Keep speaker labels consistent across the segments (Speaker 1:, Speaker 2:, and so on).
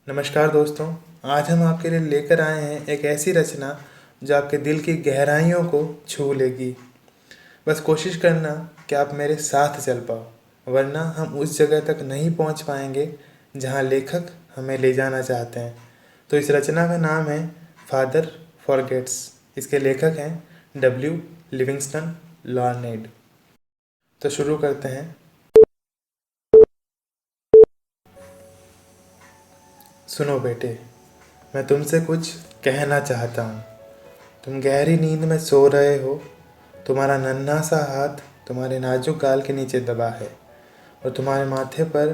Speaker 1: नमस्कार दोस्तों। आज हम आपके लिए लेकर आए हैं एक ऐसी रचना जो आपके दिल की गहराइयों को छू लेगी। बस कोशिश करना कि आप मेरे साथ चल पाओ, वरना हम उस जगह तक नहीं पहुंच पाएंगे जहां लेखक हमें ले जाना चाहते हैं। तो इस रचना का नाम है फादर फॉरगेट्स। इसके लेखक हैं डब्ल्यू लिविंगस्टन लॉर्नेड। तो शुरू करते हैं। सुनो बेटे, मैं तुमसे कुछ कहना चाहता हूँ। तुम गहरी नींद में सो रहे हो। तुम्हारा नन्हा सा हाथ तुम्हारे नाजुक गाल के नीचे दबा है और तुम्हारे माथे पर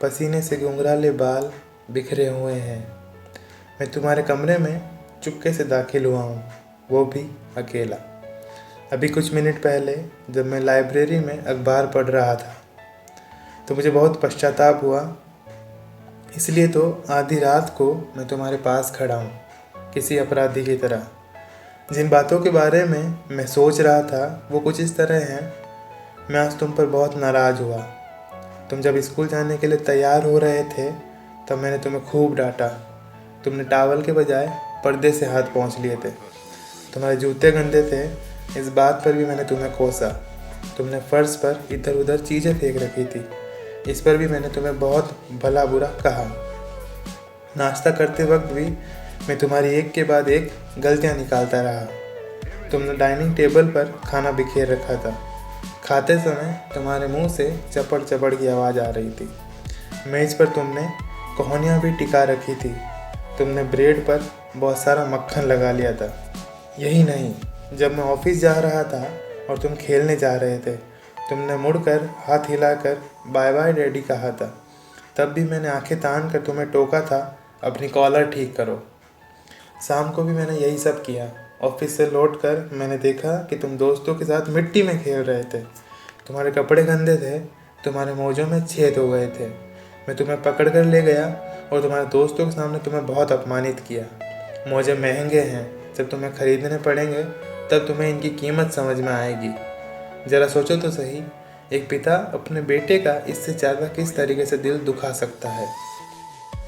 Speaker 1: पसीने से घुंघराले बाल बिखरे हुए हैं। मैं तुम्हारे कमरे में चुपके से दाखिल हुआ हूँ, वो भी अकेला। अभी कुछ मिनट पहले जब मैं लाइब्रेरी में अखबार पढ़ रहा था तो मुझे बहुत पश्चाताप हुआ। इसलिए तो आधी रात को मैं तुम्हारे पास खड़ा हूँ, किसी अपराधी की तरह। जिन बातों के बारे में मैं सोच रहा था वो कुछ इस तरह हैं। मैं आज तुम पर बहुत नाराज़ हुआ। तुम जब स्कूल जाने के लिए तैयार हो रहे थे तब मैंने तुम्हें खूब डांटा। तुमने टॉवल के बजाय पर्दे से हाथ पोंछ लिए थे। तुम्हारे जूते गंदे थे, इस बात पर भी मैंने तुम्हें कोसा। तुमने फर्श पर इधर उधर चीज़ें फेंक रखी थी, इस पर भी मैंने तुम्हें बहुत भला बुरा कहा। नाश्ता करते वक्त भी मैं तुम्हारी एक के बाद एक गलतियाँ निकालता रहा। तुमने डाइनिंग टेबल पर खाना बिखेर रखा था। खाते समय तुम्हारे मुंह से चपड़ चपड़ की आवाज़ आ रही थी। मेज़ पर तुमने कोहनियाँ भी टिका रखी थी। तुमने ब्रेड पर बहुत सारा मक्खन लगा लिया था। यही नहीं, जब मैं ऑफिस जा रहा था और तुम खेलने जा रहे थे, तुमने मुड़कर हाथ हिलाकर बाय बाय डैडी कहा था। तब भी मैंने आंखें तान कर तुम्हें टोका था, अपनी कॉलर ठीक करो। शाम को भी मैंने यही सब किया। ऑफिस से लौटकर मैंने देखा कि तुम दोस्तों के साथ मिट्टी में खेल रहे थे। तुम्हारे कपड़े गंदे थे, तुम्हारे मोजों में छेद हो गए थे। मैं तुम्हें पकड़ कर ले गया और तुम्हारे दोस्तों के सामने तुम्हें बहुत अपमानित किया। मोजे महंगे हैं, जब तुम्हें खरीदने पड़ेंगे तब तुम्हें इनकी कीमत समझ में आएगी। ज़रा सोचो तो सही, एक पिता अपने बेटे का इससे ज़्यादा किस तरीके से दिल दुखा सकता है।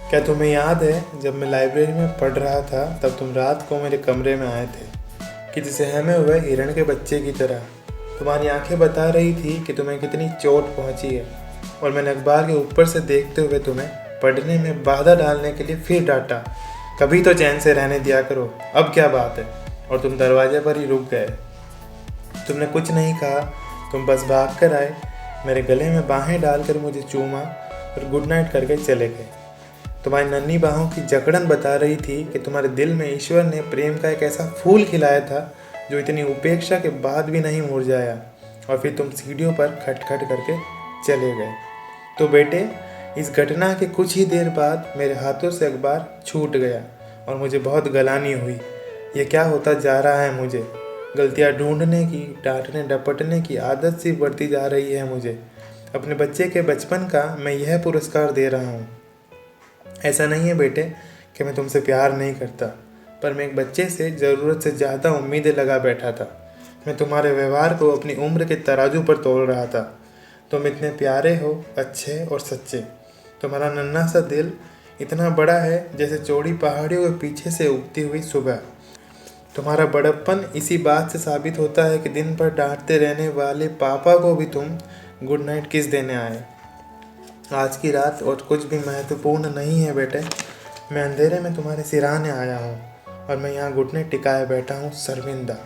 Speaker 1: क्या तुम्हें याद है जब मैं लाइब्रेरी में पढ़ रहा था तब तुम रात को मेरे कमरे में आए थे कि जिसे सहमे हुए हिरण के बच्चे की तरह। तुम्हारी आंखें बता रही थी कि तुम्हें कितनी चोट पहुंची है और मैंने अखबार के ऊपर से देखते हुए तुम्हें पढ़ने में बाधा डालने के लिए फिर डांटा। कभी तो चैन से रहने दिया करो, अब क्या बात है। और तुम दरवाजे पर ही रुक गए। तुमने कुछ नहीं कहा, तुम बस भाग कर आए, मेरे गले में बाहें डालकर मुझे चूमा और गुड नाइट करके चले गए। तुम्हारी नन्ही बाहों की जकड़न बता रही थी कि तुम्हारे दिल में ईश्वर ने प्रेम का एक ऐसा फूल खिलाया था जो इतनी उपेक्षा के बाद भी नहीं मुरझाया। और फिर तुम सीढ़ियों पर खटखट करके चले गए। तो बेटे, इस घटना के कुछ ही देर बाद मेरे हाथों से अखबार छूट गया और मुझे बहुत गलानी हुई। ये क्या होता जा रहा है मुझे? गलतियाँ ढूंढने की, डांटने डपटने की आदत सी बढ़ती जा रही है मुझे। अपने बच्चे के बचपन का मैं यह पुरस्कार दे रहा हूँ। ऐसा नहीं है बेटे कि मैं तुमसे प्यार नहीं करता, पर मैं एक बच्चे से ज़रूरत से ज़्यादा उम्मीदें लगा बैठा था। मैं तुम्हारे व्यवहार को अपनी उम्र के तराजू पर तोल रहा था। तुम इतने प्यारे हो, अच्छे और सच्चे। तुम्हारा नन्हा सा दिल इतना बड़ा है जैसे चौड़ी पहाड़ियों के पीछे से उगती हुई सुबह। तुम्हारा बड़प्पन इसी बात से साबित होता है कि दिन भर डांटते रहने वाले पापा को भी तुम गुड नाइट किस देने आए। आज की रात और कुछ भी महत्वपूर्ण नहीं है बेटे। मैं अंधेरे में तुम्हारे सिरहाने आया हूँ और मैं यहाँ घुटने टिकाए बैठा हूँ शर्मिंदा।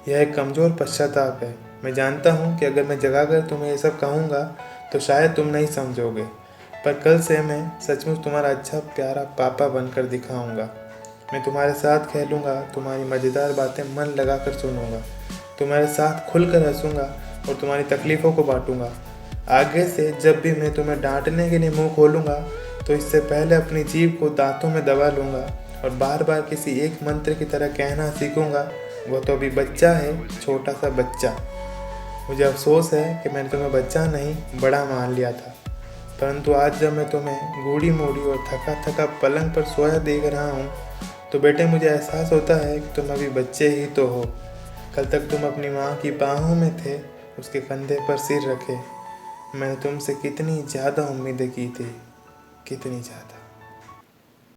Speaker 1: यह एक कमज़ोर पश्चाताप है। मैं जानता हूँ कि अगर मैं जगाकर तुम्हें ये सब कहूँगा तो शायद तुम नहीं समझोगे, पर कल से मैं सचमुच तुम्हारा अच्छा प्यारा पापा बनकर दिखाऊँगा। मैं तुम्हारे साथ खेलूँगा, तुम्हारी मज़ेदार बातें मन लगाकर सुनूँगा, तुम्हारे साथ खुलकर हंसूँगा और तुम्हारी तकलीफ़ों को बांटूँगा। आगे से जब भी मैं तुम्हें डांटने के लिए मुंह खोलूँगा तो इससे पहले अपनी जीभ को दांतों में दबा लूँगा और बार बार किसी एक मंत्र की तरह कहना सीखूँगा, वो तो अभी बच्चा है, छोटा सा बच्चा। मुझे अफसोस है कि मैंने तुम्हें बच्चा नहीं बड़ा मान लिया था, परंतु आज जब मैं तुम्हें बूढ़ी मोड़ी और थका थका पलंग पर सोया देख रहा हूँ तो बेटे मुझे एहसास होता है कि तुम अभी बच्चे ही तो हो। कल तक तुम अपनी माँ की बाहों में थे, उसके कंधे पर सिर रखे। मैंने तुमसे कितनी ज़्यादा उम्मीदें की थी, कितनी ज़्यादा।